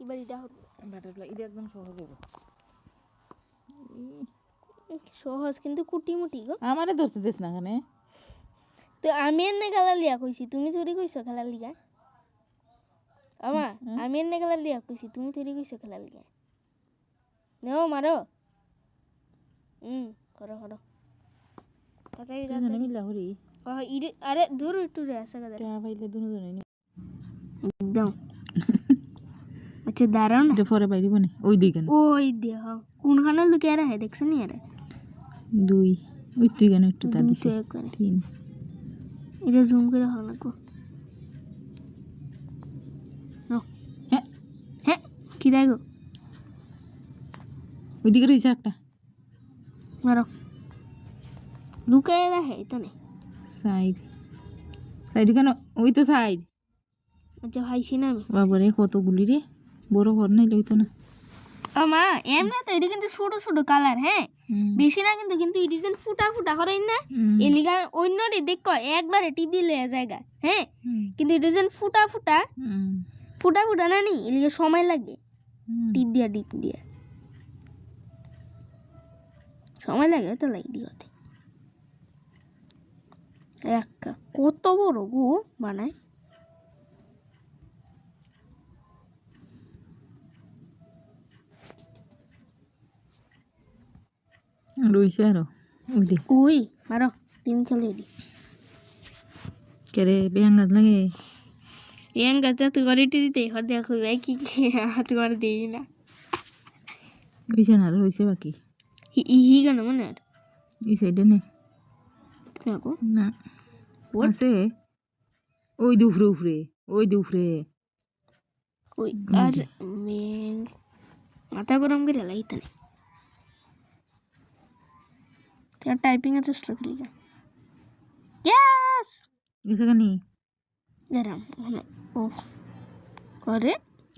এবার এটা হবে বাটারফ্লাই এটা একদম সহজ হবে সহজ কিন্তু কুটিমুটি গো আমারে ধরতে দিস না কেন তো আমি এনে খেলা লিয়া কইছি তুমি থরি কইছো খেলা লিগা আমা আমি এনে খেলা লিয়া কইছি তুমি থরি কইছো খেলা লিগা নেও মারো করো করো তাড়াতাড়ি দুজনে মিলা হরি আরে দূর একটু রে আসা কথা টা পাইলে দুজনে নি একদম আচ্ছা দাঁড়াও না এটা পরে বাইরে বনে ওই দিকে না ওই দেহ কোনখানে লুকিয়ে রাখে দেখছেন নি আরে 2 ওই তুই কেন একটু তা দিছি 3 এটা জুম করে ভালো লাগবো হ্যাঁ হ্যাঁ কি দেখো ওইদিকে রয়েছে একটা মারো লুকিয়ে রাখে তো নেই সাইড সাইড কেন ওই তো সাইড আচ্ছা ভাইছি না আমি বাবারে কতগুলি রে বড় ঘর নাই লইতো না আমা এমনি তো এটা কিন্তু ছোট ছোট কালার হ্যাঁ বেশি না কিন্তু কিন্তু এই ডিজাইন ফুটা ফুটা করেন না এলিগা অন্যটি দেখো একবারে টিপ দিলে জায়গা হ্যাঁ কিন্তু এই ডিজাইন ফুটা ফুটা ফুটা ফুটা না নি এলিগা সময় লাগে টিপ দিয়া সময় লাগে তো লাগে দিতে একটা কত বড় গো বানায় রইছে আরো ওই দে ওই মারো তুমি খেলে দি কেরে বেয়াং গাছ লাগে yang গাছে তো করে দিতে হর দেখো ভাই কি হাত করে দেই না রইছে না রইছে বাকি হি গান মনে আর এই সাইডে নে দেখো না আছে ওই দুফরে উফরে ওই দুফরে ওই আর মেং মাথা গরম করে লাইতে নে তার টাইপিং আছে স্লো লিখা यस গেছে কানি গরম ও করে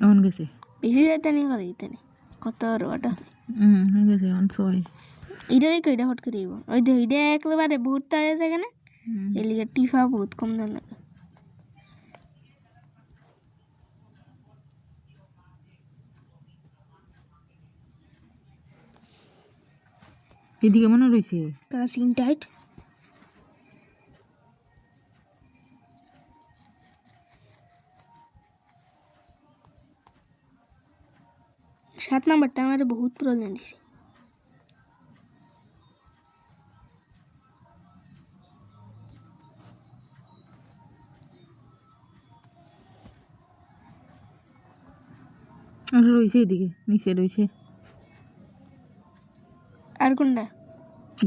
অন গেছে বেশি রাতে নি করে দিতে নে কত রোটা হয়ে গেছে অন সয় এটা দেখো এটা হট করে দিব ওই দেখো এটা একবারে বহুত হয়ে যায় না এলিগা টিফা বহুত কম দাম লাগে এদিকে মনে রয়েছে তারা সিন টাইট সাত নাম্বারটা আমার বহুত প্রবলেম দিছে আর রয়েছে এদিকে নিচে রয়েছে আর কোনটা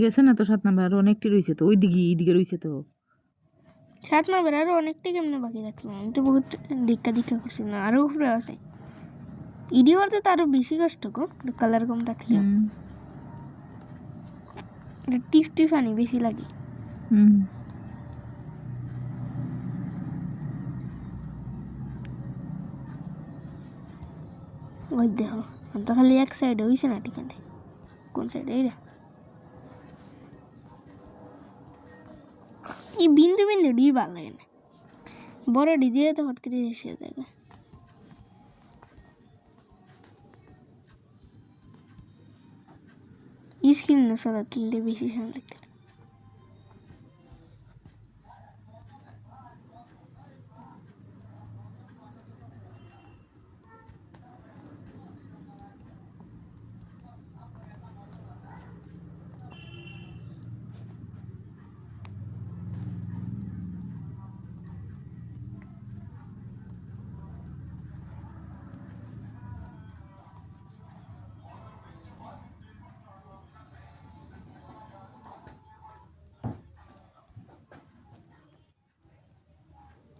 গেছে না তো 7 নাম্বার আর অনেকটি রয়েছে তো ওইদিকে এইদিকে রয়েছে তো 7 নাম্বার আরো অনেকটা কেমনে বাকি রাখলাম আমি তো বহুত দেখা করছি না আরো উপরে আছে ইডি করতে তো আরো বেশি কষ্ট গো কালার কম থাকলে টিফানি বেশি লাগে ওই দেখো তো খালি এক সাইডে হইছে না ঠিক আছে কোন সাইডে এইটা এই বিন্দু বিন্দু ডি ভালো লাগে না বড় ডি দিয়ে তো হট করে এসে জায়গা স্ক্রিন না সাদা তুললে বেশি সময় লাগতে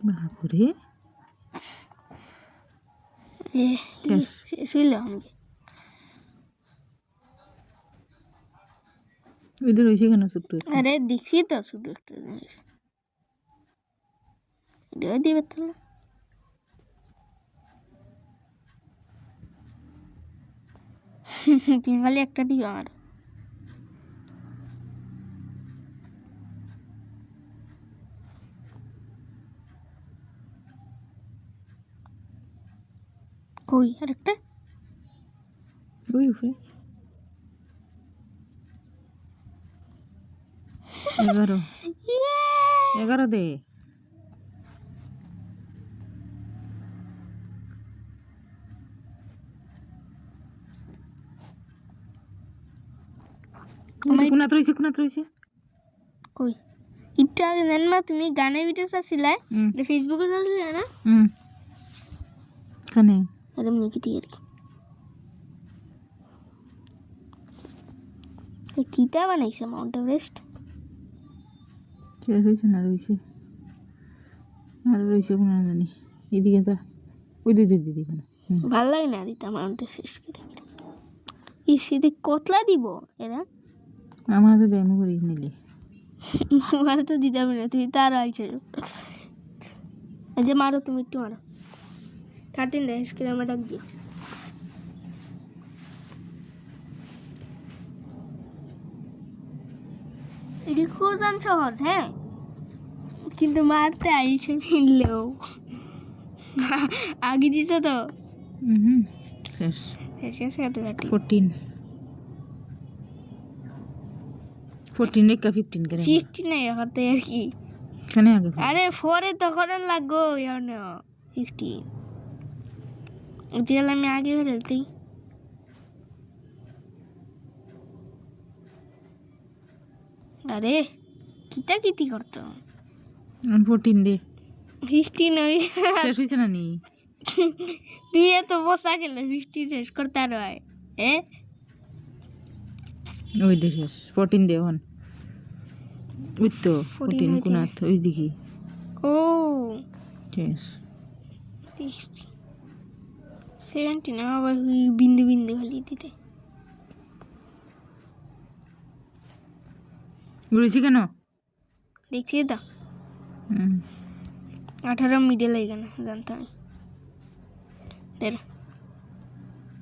বাপুরে শুইল আমাকে ওইদিকে রয়েছে কেন ছোট্ট আরে দেখছি তো ছোট একটা জিনিস এটাও দিবে তো না তুমি খালি একটা দিও আমার কই আরেকটা ওই উপরে 11 ইয়ে 11 দে কোনাত রয়েছে কই একটু আগে জান না তুমি গানের ভিডিও চাচ্ছিলে ফেসবুকে চাচ্ছিলে না কানে আরে মনে কি আর কি কিতা বানাইছে মাউন্ট এভারেস্ট শেষ হয়েছে না রয়েছে আর রয়েছে কোনো জানি এদিকে যা ওই দিদি কেন ভাল লাগে না রিতা মাউন্ট শেষ করে ইসিতে কতলা দিব এরা আমার হাতে দেয় আমি করে নিলে আমার তো দিতে হবে না তুই তার আইছে যে মারো তুমি একটু মারো 13 রেস করে আমার ডাক দিও এটি খোঁজান সহজ হ্যাঁ কিন্তু মারতে আইসে মিললেও আগে দিছে তো শেষ শেষ এত কাটি 14 রেখা 15 করে 15 নাই হতে আর কি কানে আগে আরে 4 এ তখন লাগো ইয়ার 15 এদিকে আমি আগে ফেলতে আরে কিটা কিটি করতো 14 দে 15 ওই শেষ হয়েছে না নি তুই এত বসা গেল 15 শেষ করতে আর হয় ওই দে শেষ 14 দে হন ওই তো 14 কোনাত ওই দিকে ও শেষ 17 আবার বিন্দু বিন্দু খালি দিতে রয়েছে কেন দেখছি তো 18 মিডল হয়ে গেল জানতাম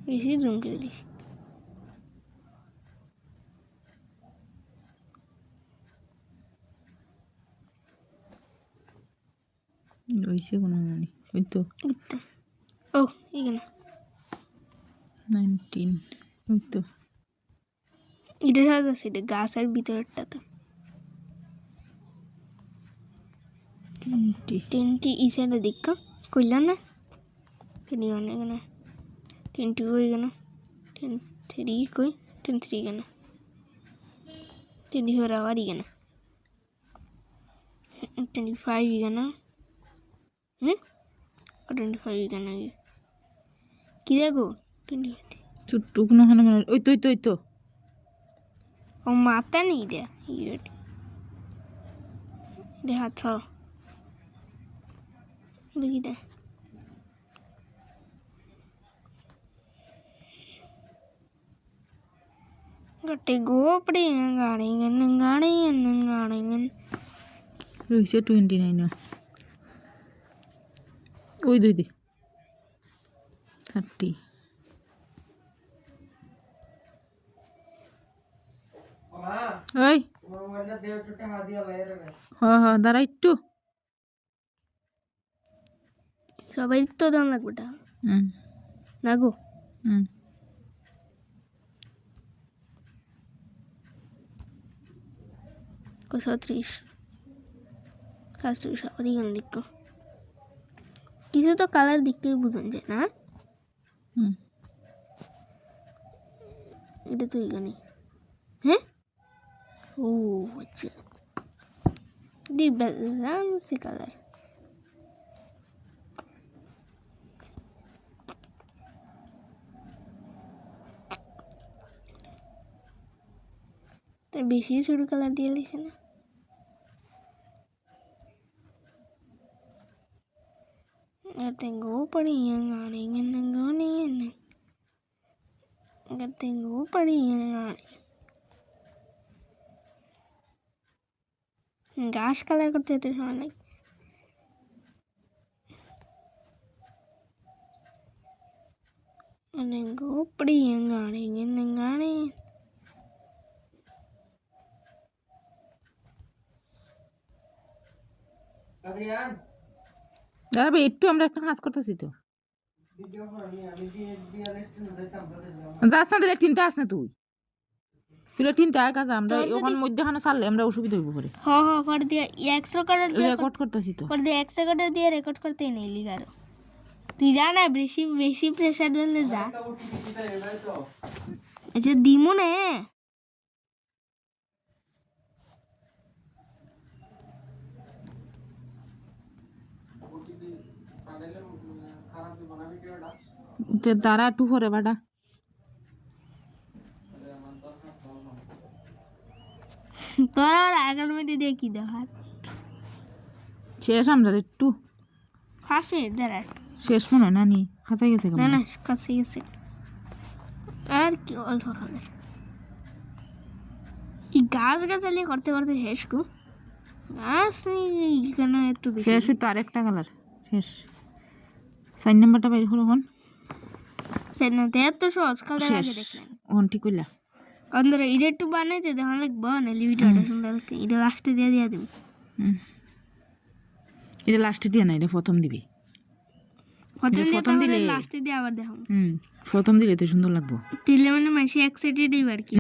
বেশি জুম করে দিছি রয়েছে কোনো জানি ওই তো ও এখানে 19 ওই তো এটা সাজা সেটা গাছের ভিতরটা তো 20 ইসানে দেখা কইলা না কেনি অনেক না 20 কই গেল 23 কই 23 গেল 24 আবার গেল 25 গেল 25 গেল কি দেখো 25 ছোট্ট কোনো খানা ওই তো ও মাথা নেই দে হাত দেখি দে গটে গোপড়ি গাড়ি রয়েছে 29 ওই দুই দে 30 ওই হ্যাঁ দাঁড়া একটু সবাই তো দাম লাগবে না গো কত 30 আবার এখানে দেখো কিছু তো কালার দেখতেই বুঝুন যায় না এটা তো এখানে হ্যাঁ ও আচ্ছা দিবেলাম সে কালার তাই বেশি শুরু কালার দিয়ে লিখছে না tengo ঘাস কালার করতে যেতে সময় লাগে দাঁড়াবে একটু আমরা একটা কাজ করতেছি তো যাস না দিলে টিনতে আস না তুই তুলে টিনতে আয় কাজ আমরা এখন মধ্যখানে ছাড়লে আমরা অসুবিধা হইব করে হ হ পর দিয়ে 100 কাটার দিয়ে রেকর্ড করতেছি তো পর দিয়ে 100 কাটার দিয়ে রেকর্ড করতেই নেই লিগার তুই যা না বেশি বেশি প্রেসার দিলে যা আচ্ছা দিমু নে তারা একটু পরে বাটা তোরা আর 11 মিনিট দিয়ে কি দেখার শেষ আমরা একটু 5 মিনিট দাঁড়া শেষ মনে হয় না নি খাঁচাই গেছে না কেমন না কাছে গেছে আর কি অল্প খাবার এই গাছ গাছালি করতে করতে শেষ গো গাছ কেন এত বেশি শেষ হইতো আরেকটা কালার শেষ 4 নাম্বারটা বাইরে হলো এখন সেনাতে এত সহজ কালার আগে দেখলাম ওন ঠিক কইলা কারণ ধরো এটা একটু বানাইতে দেখা লাগবো না ভিডিওটা সুন্দর এটা লাস্টে দিয়ে দিয়ে দেবো এটা লাস্টে দিয়ে না এটা প্রথম দিবি প্রথম দিলে লাস্টে দিয়ে আবার দেখাবো প্রথম দিলে তো সুন্দর লাগবো দিলে মানে মাসে এক্সাইটেড আর কি